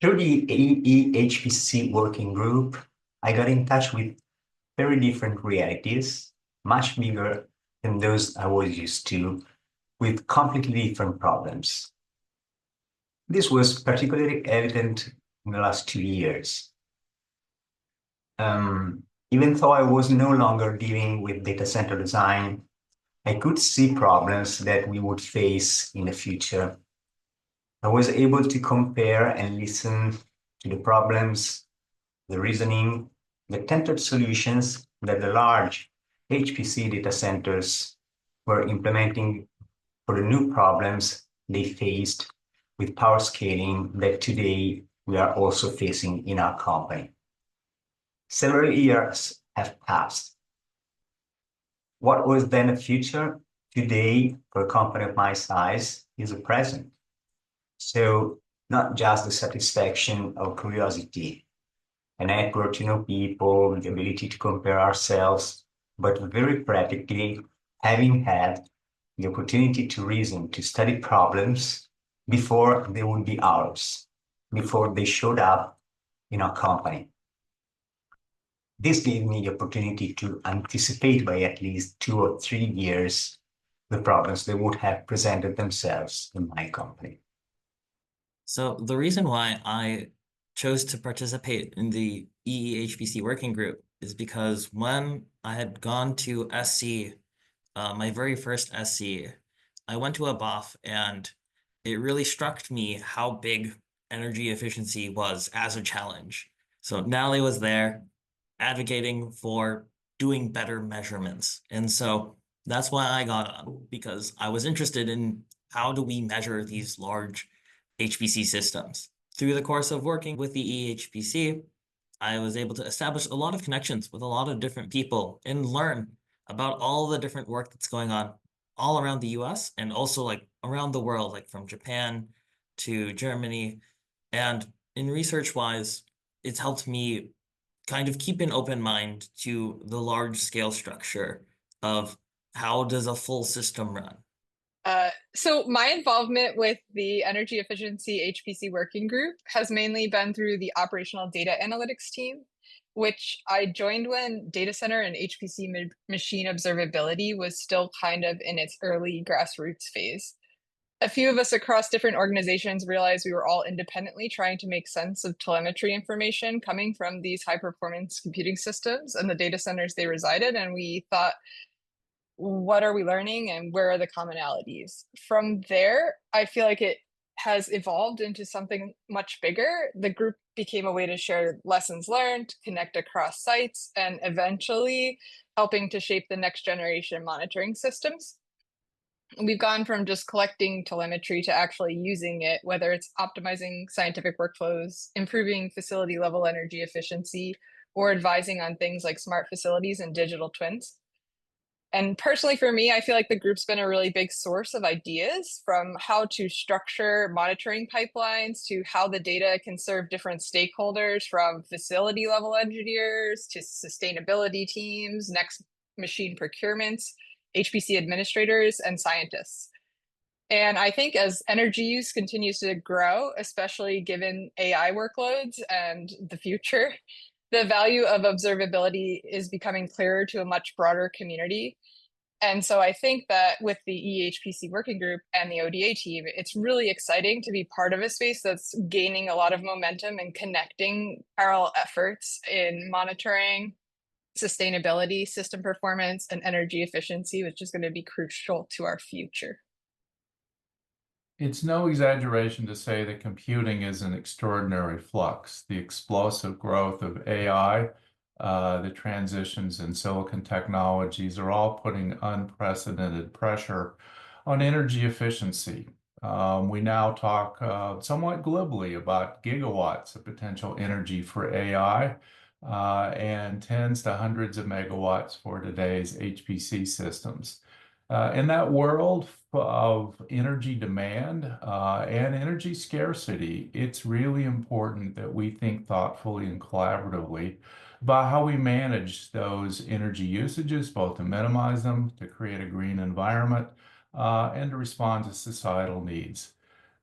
Through the EE HPC working group, I got in touch with very different realities, much bigger than those I was used to, with completely different problems. This was particularly evident in the last 2 years. Even though I was no longer dealing with data center design, I could see problems that we would face in the future. I was able to compare and listen to the problems, the reasoning, the tentative solutions that the large HPC data centers were implementing for the new problems they faced with power scaling that today we are also facing in our company. Several years have passed. What was then a future, today for a company of my size is a present. So not just the satisfaction of curiosity, a network to know people, the ability to compare ourselves, but very practically having had the opportunity to reason, to study problems before they would be ours, before they showed up in our company. This gave me the opportunity to anticipate by at least 2 or 3 years the problems that would have presented themselves in my company. So the reason why I chose to participate in the EE HPC working group is because when I had gone to SC, my very first SC, I went to a BOF and it really struck me how big energy efficiency was as a challenge. So Nally was there advocating for doing better measurements. And so that's why I got on, because I was interested in how do we measure these large HPC systems. Through the course of working with the EHPC, I was able to establish a lot of connections with a lot of different people and learn about all the different work that's going on all around the US and also like around the world, like from Japan to Germany. And in research wise, it's helped me kind of keep an open mind to the large scale structure of how does a full system run. So my involvement with the Energy Efficiency HPC Working Group has mainly been through the operational data analytics team, which I joined when data center and HPC machine observability was still kind of in its early grassroots phase. A few of us across different organizations realized we were all independently trying to make sense of telemetry information coming from these high performance computing systems and the data centers they resided. And we thought, what are we learning and where are the commonalities? From there, I feel like it has evolved into something much bigger. The group became a way to share lessons learned, connect across sites, and eventually helping to shape the next generation monitoring systems. We've gone from just collecting telemetry to actually using it, whether it's optimizing scientific workflows, improving facility level energy efficiency, or advising on things like smart facilities and digital twins. And personally, for me, I feel like the group's been a really big source of ideas from how to structure monitoring pipelines to how the data can serve different stakeholders, from facility level engineers to sustainability teams, next machine procurements, HPC administrators, and scientists. And I think as energy use continues to grow, especially given AI workloads and the future, the value of observability is becoming clearer to a much broader community. And so I think that with the EHPC working group and the ODA team, it's really exciting to be part of a space that's gaining a lot of momentum and connecting parallel efforts in monitoring, sustainability, system performance, and energy efficiency, which is going to be crucial to our future. It's no exaggeration to say that computing is an extraordinary flux. The explosive growth of AI, the transitions in silicon technologies are all putting unprecedented pressure on energy efficiency. We now talk somewhat glibally about gigawatts of potential energy for AI and tens to hundreds of megawatts for today's HPC systems. In that world of energy demand and energy scarcity, it's really important that we think thoughtfully and collaboratively about how we manage those energy usages, both to minimize them, to create a green environment, and to respond to societal needs.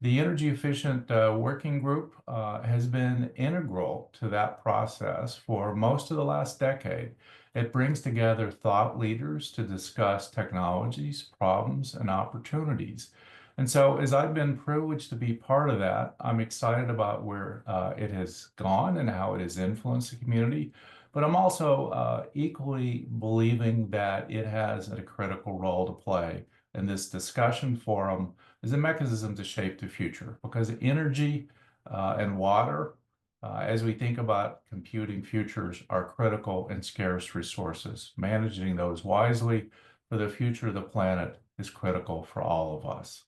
The energy efficient working group has been integral to that process for most of the last decade. It brings together thought leaders to discuss technologies, problems, and opportunities. And so, as I've been privileged to be part of that, I'm excited about where it has gone and how it has influenced the community. But I'm also equally believing that it has a critical role to play in this discussion forum is a mechanism to shape the future, because energy and water, as we think about computing futures, are critical and scarce resources. Managing those wisely for the future of the planet is critical for all of us.